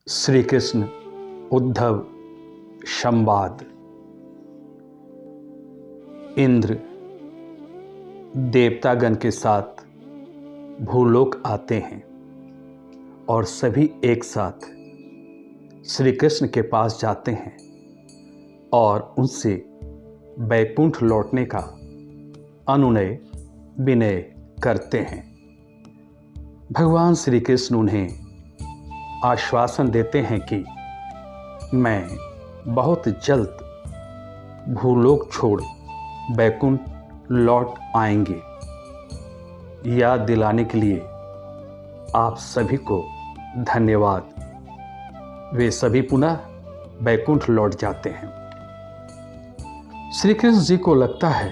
श्री कृष्ण उद्धव संवाद। इंद्र देवतागण के साथ भूलोक आते हैं और सभी एक साथ श्री कृष्ण के पास जाते हैं और उनसे वैकुंठ लौटने का अनुनय विनय करते हैं। भगवान श्री कृष्ण उन्हें आश्वासन देते हैं कि मैं बहुत जल्द भूलोक छोड़ वैकुंठ लौट आएंगे। याद दिलाने के लिए आप सभी को धन्यवाद। वे सभी पुनः वैकुंठ लौट जाते हैं। श्री कृष्ण जी को लगता है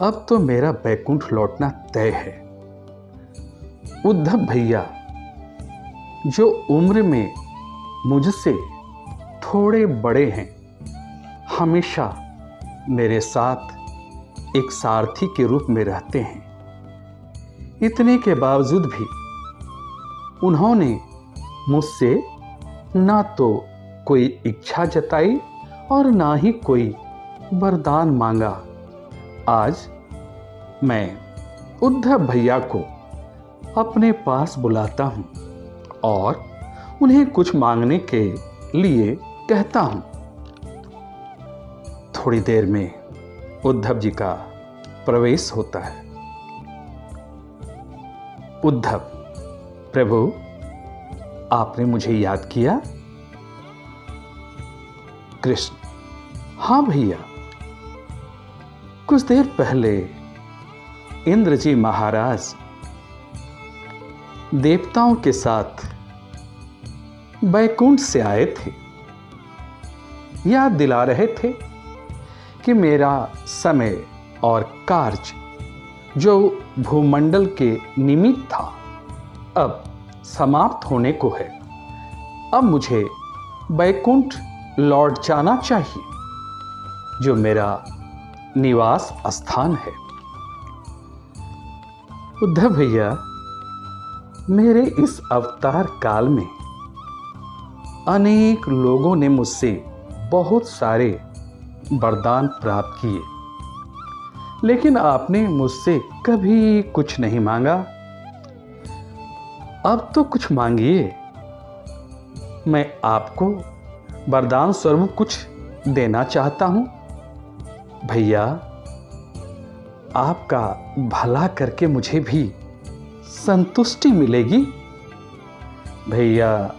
अब तो मेरा वैकुंठ लौटना तय है। उद्धव भैया जो उम्र में मुझसे थोड़े बड़े हैं, हमेशा मेरे साथ एक सारथी के रूप में रहते हैं। इतने के बावजूद भी उन्होंने मुझसे ना तो कोई इच्छा जताई और ना ही कोई वरदान मांगा। आज मैं उद्धव भैया को अपने पास बुलाता हूं और उन्हें कुछ मांगने के लिए कहता हूं। थोड़ी देर में उद्धव जी का प्रवेश होता है। उद्धव, प्रभु आपने मुझे याद किया? कृष्ण, हां भैया, कुछ देर पहले इंद्र जी महाराज देवताओं के साथ वैकुंठ से आए थे। याद दिला रहे थे कि मेरा समय और कार्य जो भूमंडल के निमित्त था अब समाप्त होने को है। अब मुझे वैकुंठ लौट जाना चाहिए, जो मेरा निवास स्थान है। उद्धव भैया, मेरे इस अवतार काल में अनेक लोगों ने मुझसे बहुत सारे वरदान प्राप्त किए, लेकिन आपने मुझसे कभी कुछ नहीं मांगा। अब तो कुछ मांगिए। मैं आपको वरदान स्वरूप कुछ देना चाहता हूं। भैया, आपका भला करके मुझे भी संतुष्टि मिलेगी। भैया,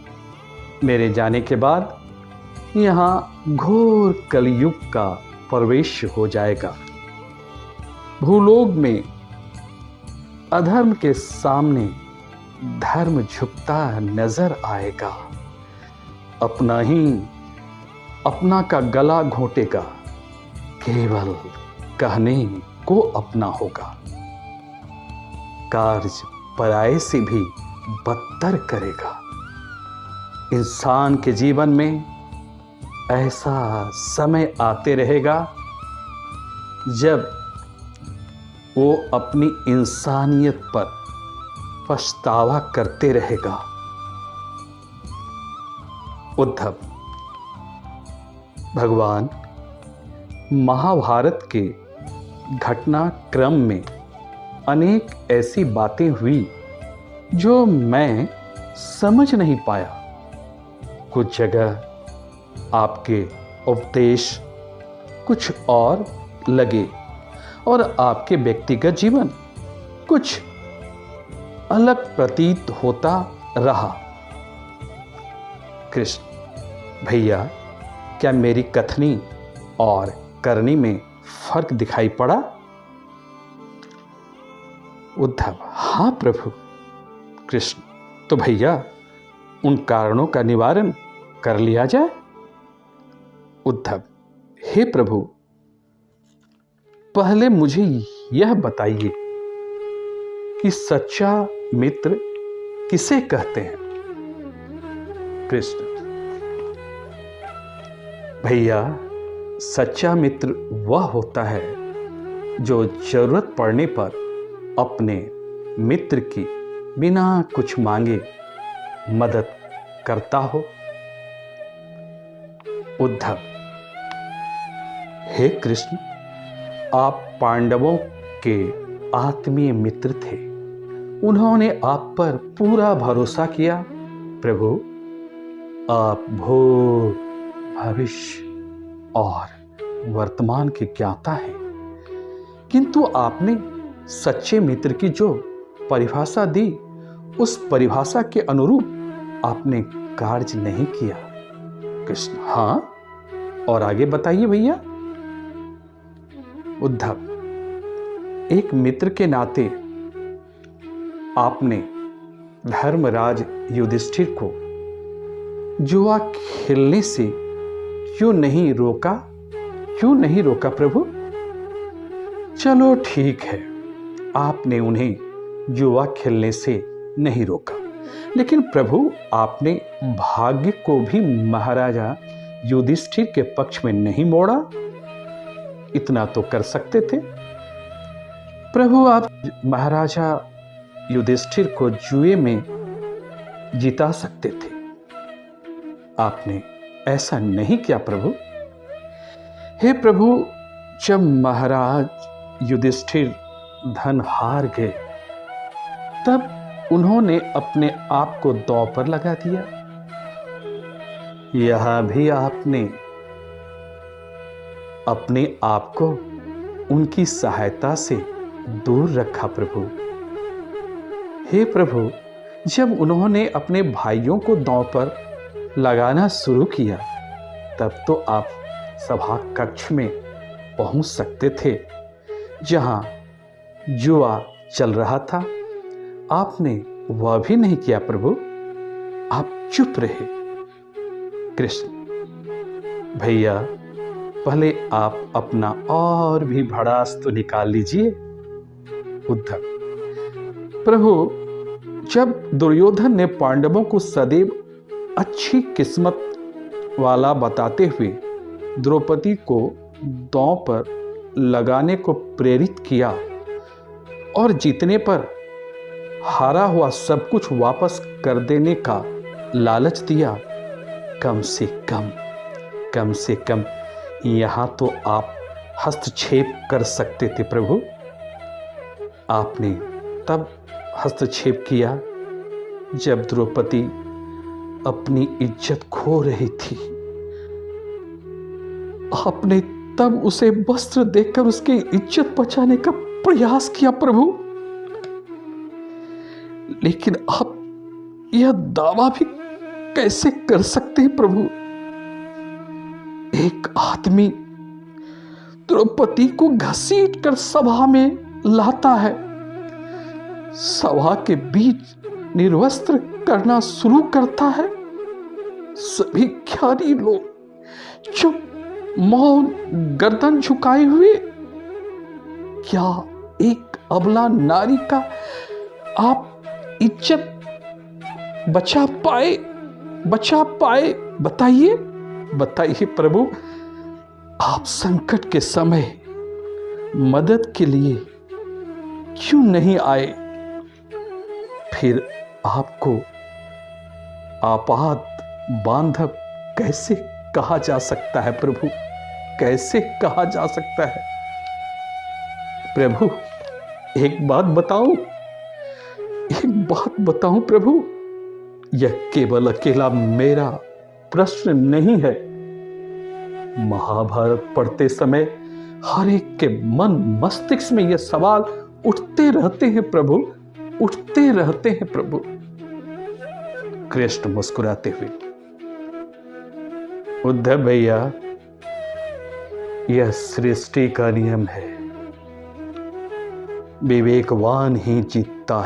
मेरे जाने के बाद यहाँ घोर कलयुग का प्रवेश हो जाएगा। भूलोक में अधर्म के सामने धर्म झुकता नजर आएगा। अपना का गला घोटेगा, केवल कहने को अपना होगा। कार्य पराये से भी बदतर करेगा। इंसान के जीवन में ऐसा समय आते रहेगा जब वो अपनी इंसानियत पर पछतावा करते रहेगा। उद्धव, भगवान महाभारत के घटनाक्रम में अनेक ऐसी बातें हुई जो मैं समझ नहीं पाया। कुछ जगह आपके उपदेश कुछ और लगे और आपके व्यक्तिगत जीवन कुछ अलग प्रतीत होता रहा। कृष्ण भैया, क्या मेरी कथनी और करनी में फर्क दिखाई पड़ा? उद्धव, हां प्रभु। कृष्ण, तो भैया उन कारणों का निवारण कर लिया जाए। उद्धव, हे प्रभु, पहले मुझे यह बताइए कि सच्चा मित्र किसे कहते हैं? कृष्ण, भैया, सच्चा मित्र वह होता है जो जरूरत पड़ने पर अपने मित्र की बिना कुछ मांगे मदद करता हो। उद्धव, हे कृष्ण, आप पांडवों के आत्मीय मित्र थे। उन्होंने आप पर पूरा भरोसा किया। प्रभु, आप भूत, भविष्य और वर्तमान के ज्ञाता हैं, किंतु आपने सच्चे मित्र की जो परिभाषा दी, उस परिभाषा के अनुरूप आपने कार्य नहीं किया। कृष्ण, हाँ, और आगे बताइए भैया। उद्धव, एक मित्र के नाते आपने धर्मराज युधिष्ठिर को जुआ खेलने से क्यों नहीं रोका? क्यों नहीं रोका प्रभु? चलो ठीक है, आपने उन्हें जुआ खेलने से नहीं रोका, लेकिन प्रभु आपने भाग्य को भी महाराजा युधिष्ठिर के पक्ष में नहीं मोड़ा। इतना तो कर सकते थे प्रभु। आप महाराजा युधिष्ठिर को जुए में जिता सकते थे, आपने ऐसा नहीं किया प्रभु। हे प्रभु, जब महाराज युधिष्ठिर धन हार गए, तब उन्होंने अपने आप को दांव पर लगा दिया। यहां भी आपने अपने आप को उनकी सहायता से दूर रखा प्रभु। हे प्रभु, जब उन्होंने अपने भाइयों को दांव पर लगाना शुरू किया, तब तो आप सभा कक्ष में पहुंच सकते थे जहां जुआ चल रहा था। आपने वह भी नहीं किया प्रभु, आप चुप रहे। कृष्ण, भैया, पहले आप अपना और भी भड़ास तो निकाल लीजिए। उद्धव, प्रभु, जब दुर्योधन ने पांडवों को सदैव अच्छी किस्मत वाला बताते हुए द्रौपदी को दांव पर लगाने को प्रेरित किया और जीतने पर हारा हुआ सब कुछ वापस कर देने का लालच दिया, कम से कम यहां तो आप हस्तक्षेप कर सकते थे प्रभु। आपने तब हस्तक्षेप किया जब द्रौपदी अपनी इज्जत खो रही थी। आपने तब उसे वस्त्र देकर उसकी इज्जत बचाने का प्रयास किया प्रभु। लेकिन आप यह दावा भी कैसे कर सकते हैं प्रभु? एक आदमी द्रौपदी को घसीट कर सभा में लाता है, सभा के बीच निर्वस्त्र करना शुरू करता है। सभी ज्ञानी लोग चुप मौन गर्दन झुकाए हुए। क्या एक अबला नारी का आप इज्जत बचा पाए? बताइए प्रभु, आप संकट के समय मदद के लिए क्यों नहीं आए? फिर आपको आपात बांधव कैसे कहा जा सकता है प्रभु? कैसे कहा जा सकता है? प्रभु, एक बात बताऊं प्रभु, यह केवल अकेला मेरा प्रश्न नहीं है। महाभारत पढ़ते समय हर एक के मन मस्तिष्क में यह सवाल उठते रहते हैं प्रभु। कृष्ण मुस्कुराते हुए, उद्धव भैया, यह सृष्टि का नियम है। विवेकवान ही जीतता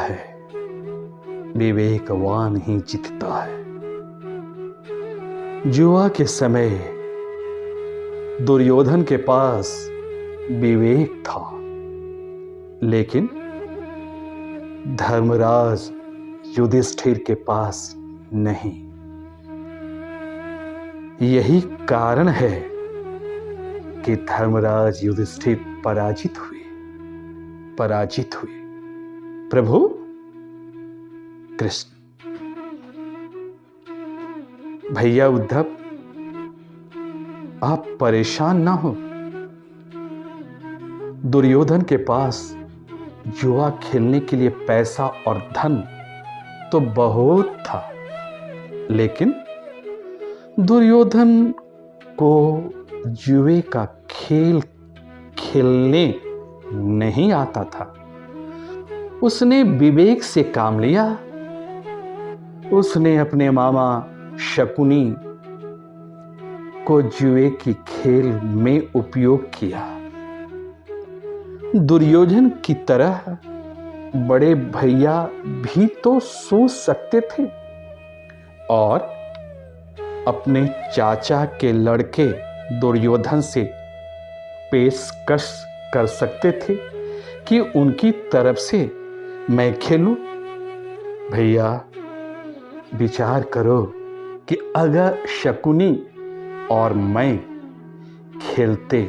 है। जुआ के समय दुर्योधन के पास विवेक था, लेकिन धर्मराज युधिष्ठिर के पास नहीं। यही कारण है कि धर्मराज युधिष्ठिर पराजित हुए। प्रभु। कृष्ण, भैया उद्धव, आप परेशान ना हो। दुर्योधन के पास जुआ खेलने के लिए पैसा और धन तो बहुत था, लेकिन दुर्योधन को जुए का खेल खेलने नहीं आता था। उसने विवेक से काम लिया। उसने अपने मामा शकुनी को जुए की खेल में उपयोग किया। दुर्योधन की तरह बड़े भैया भी तो सोच सकते थे और अपने चाचा के लड़के दुर्योधन से पेशकश कर सकते थे कि उनकी तरफ से मैं खेलूं। भैया, विचार करो कि अगर शकुनी और मैं खेलते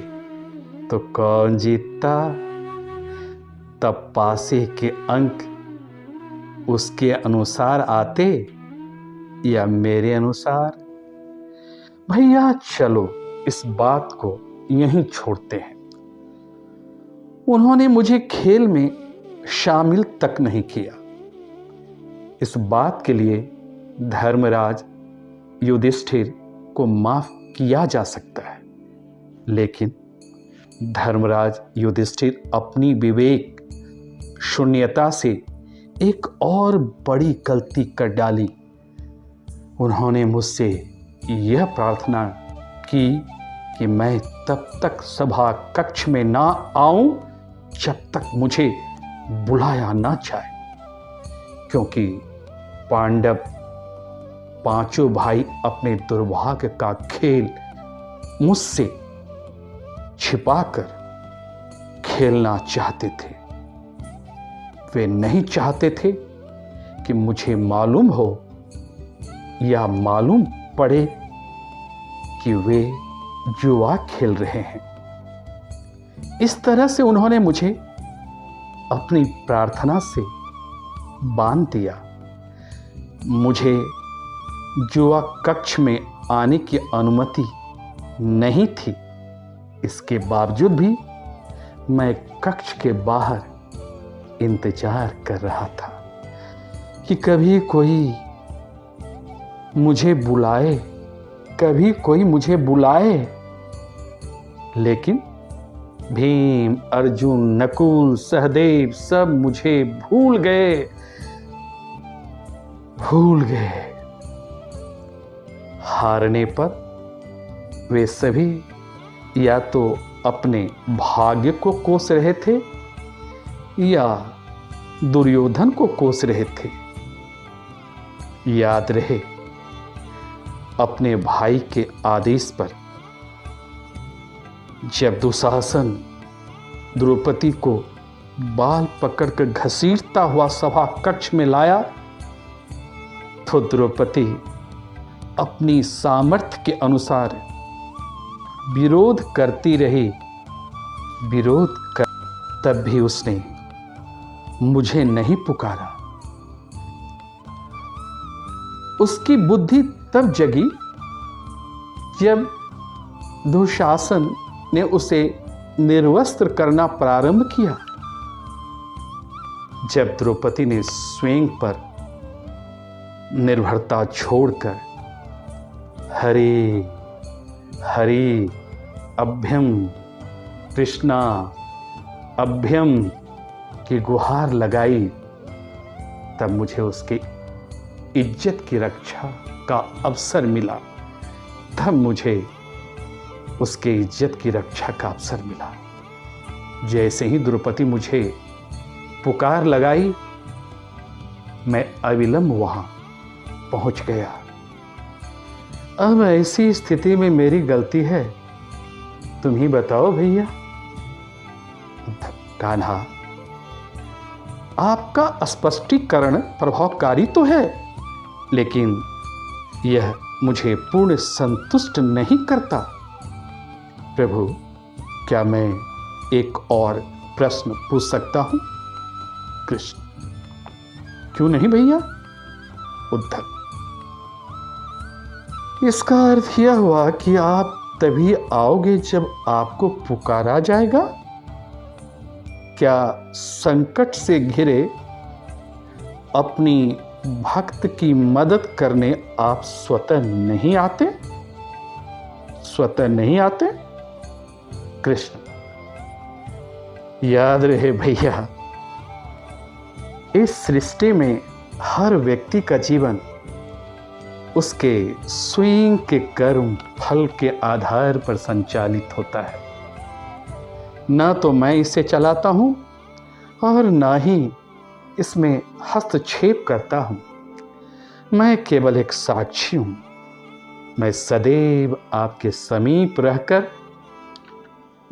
तो कौन जीतता? तब पासे के अंक उसके अनुसार आते या मेरे अनुसार? भैया चलो इस बात को यहीं छोड़ते हैं। उन्होंने मुझे खेल में शामिल तक नहीं किया। इस बात के लिए धर्मराज युधिष्ठिर को माफ किया जा सकता है, लेकिन धर्मराज युधिष्ठिर अपनी विवेक शून्यता से एक और बड़ी गलती कर डाली। उन्होंने मुझसे यह प्रार्थना की कि मैं तब तक सभा कक्ष में ना आऊं जब तक मुझे बुलाया ना जाए, क्योंकि पांडव पांचों भाई अपने दुर्भाग्य का खेल मुझसे छिपाकर खेलना चाहते थे। वे नहीं चाहते थे कि मुझे मालूम हो या मालूम पड़े कि वे जुआ खेल रहे हैं। इस तरह से उन्होंने मुझे अपनी प्रार्थना से बांध दिया। मुझे जुआ कक्ष में आने की अनुमति नहीं थी। इसके बावजूद भी मैं कक्ष के बाहर इंतजार कर रहा था कि कभी कोई मुझे बुलाए, कभी कोई मुझे बुलाए। लेकिन भीम, अर्जुन, नकुल, सहदेव सब मुझे भूल गए। हारने पर वे सभी या तो अपने भाग्य को कोस रहे थे या दुर्योधन को कोस रहे थे। याद रहे, अपने भाई के आदेश पर जब दुशासन द्रौपदी को बाल पकड़कर घसीटता हुआ सभा कक्ष में लाया, तो द्रौपदी अपनी सामर्थ्य के अनुसार विरोध करती रही। तब भी उसने मुझे नहीं पुकारा। उसकी बुद्धि तब जगी जब दुशासन ने उसे निर्वस्त्र करना प्रारंभ किया। जब द्रौपदी ने स्वयं पर निर्भरता छोड़कर हरे हरे अभ्यम कृष्णा अभ्यम की गुहार लगाई, तब मुझे उसके इज्जत की रक्षा का अवसर मिला। तब मुझे उसके इज्जत की रक्षा का अवसर मिला। जैसे ही द्रौपदी मुझे पुकार लगाई, मैं अविलंब वहां पहुंच गया। अब ऐसी स्थिति में मेरी गलती है, तुम ही बताओ भैया। कान्हा, आपका स्पष्टीकरण प्रभावकारी तो है, लेकिन यह मुझे पूर्ण संतुष्ट नहीं करता। प्रभु, क्या मैं एक और प्रश्न पूछ सकता हूं? कृष्ण, क्यों नहीं भैया। उद्धव, इसका अर्थ यह हुआ कि आप तभी आओगे जब आपको पुकारा जाएगा। क्या संकट से घिरे अपनी भक्त की मदद करने आप स्वतः नहीं आते? स्वतः नहीं आते? कृष्ण, याद रहे भैया, इस सृष्टि में हर व्यक्ति का जीवन उसके स्वयं के कर्म फल के आधार पर संचालित होता है। न तो मैं इसे चलाता हूं और न ही इसमें हस्तक्षेप करता हूं। मैं केवल एक साक्षी हूं। मैं सदैव आपके समीप रहकर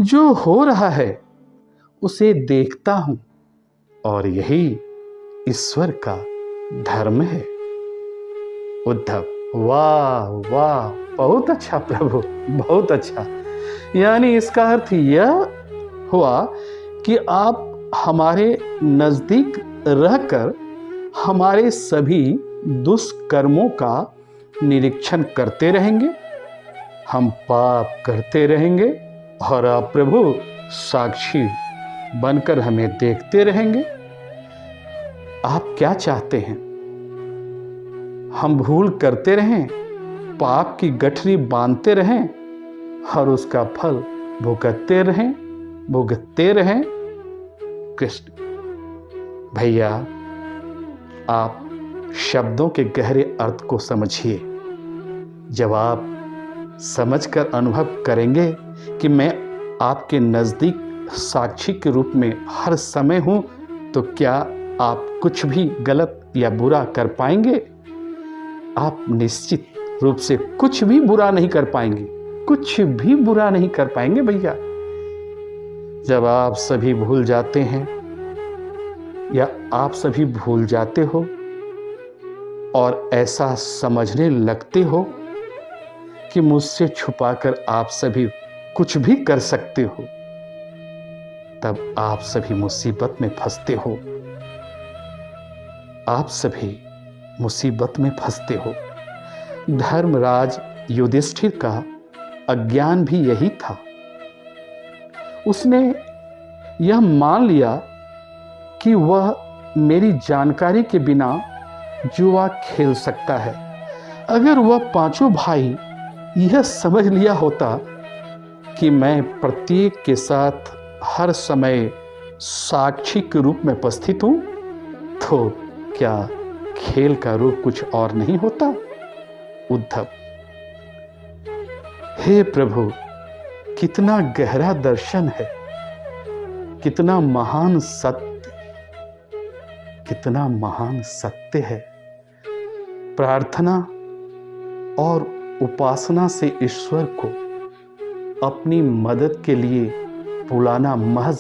जो हो रहा है उसे देखता हूं, और यही ईश्वर का धर्म है। उद्धव, वाह वाह, बहुत अच्छा प्रभु, बहुत अच्छा। यानी इसका अर्थ यह हुआ कि आप हमारे नजदीक रहकर हमारे सभी दुष्कर्मों का निरीक्षण करते रहेंगे, हम पाप करते रहेंगे, और आप प्रभु साक्षी बनकर हमें देखते रहेंगे। आप क्या चाहते हैं? हम भूल करते रहें, पाप की गठरी बांधते रहें और उसका फल भुगतते रहें? कृष्ण भैया, आप शब्दों के गहरे अर्थ को समझिए। जब आप समझकर अनुभव करेंगे कि मैं आपके नज़दीक साक्षी के रूप में हर समय हूं, तो क्या आप कुछ भी गलत या बुरा कर पाएंगे? आप निश्चित रूप से कुछ भी बुरा नहीं कर पाएंगे, कुछ भी बुरा नहीं कर पाएंगे भैया। जब आप सभी भूल जाते हैं या आप सभी भूल जाते हो और ऐसा समझने लगते हो कि मुझसे छुपाकर आप सभी कुछ भी कर सकते हो, तब आप सभी मुसीबत में फंसते हो। आप सभी मुसीबत में फंसते हो। धर्मराज युधिष्ठिर का अज्ञान भी यही था। उसने यह मान लिया कि वह मेरी जानकारी के बिना जुआ खेल सकता है। अगर वह पांचों भाई यह समझ लिया होता कि मैं प्रत्येक के साथ हर समय साक्षी के रूप में उपस्थित हूं, तो क्या खेल का रूप कुछ और नहीं होता? उद्धव, हे प्रभु, कितना गहरा दर्शन है, कितना महान सत्य, कितना महान सत्य है। प्रार्थना और उपासना से ईश्वर को अपनी मदद के लिए बुलाना महज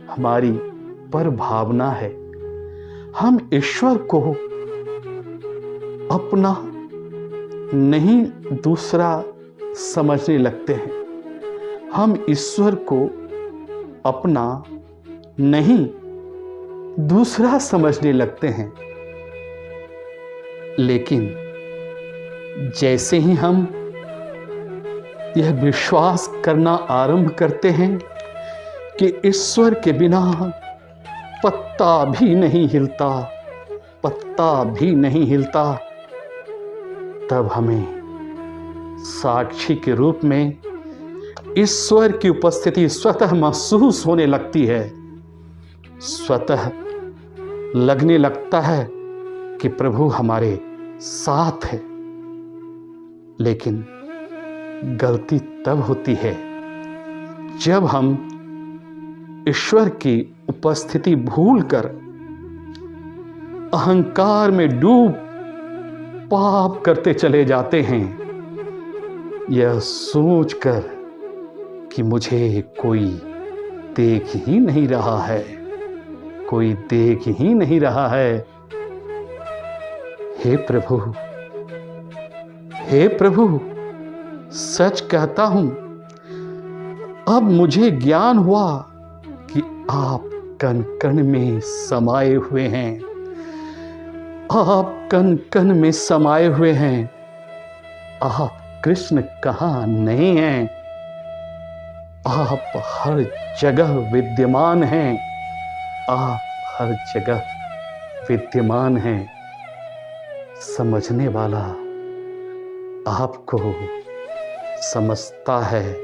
हमारी पर भावना है। हम ईश्वर को अपना नहीं दूसरा समझने लगते हैं। हम ईश्वर को अपना नहीं दूसरा समझने लगते हैं। लेकिन जैसे ही हम यह विश्वास करना आरंभ करते हैं कि ईश्वर के बिना पत्ता भी नहीं हिलता, पत्ता भी नहीं हिलता, तब हमें साक्षी के रूप में ईश्वर की उपस्थिति स्वतः महसूस होने लगती है। स्वतः लगने लगता है कि प्रभु हमारे साथ है। लेकिन गलती तब होती है जब हम ईश्वर की उपस्थिति भूलकर अहंकार में डूब पाप करते चले जाते हैं, यह सोचकर कि मुझे कोई देख ही नहीं रहा है, कोई देख ही नहीं रहा है। हे प्रभु, हे प्रभु, सच कहता हूं, अब मुझे ज्ञान हुआ कि आप कण कण में समाये हुए हैं। आप कण कण में समाये हुए हैं। आप कृष्ण कहाँ नहीं हैं? आप हर जगह विद्यमान हैं। आप हर जगह विद्यमान हैं। समझने वाला आपको समझता है,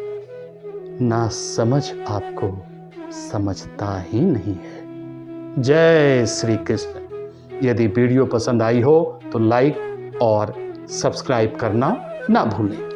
ना समझ आपको समझता ही नहीं है। जय श्री कृष्ण। यदि वीडियो पसंद आई हो तो लाइक और सब्सक्राइब करना ना भूलें।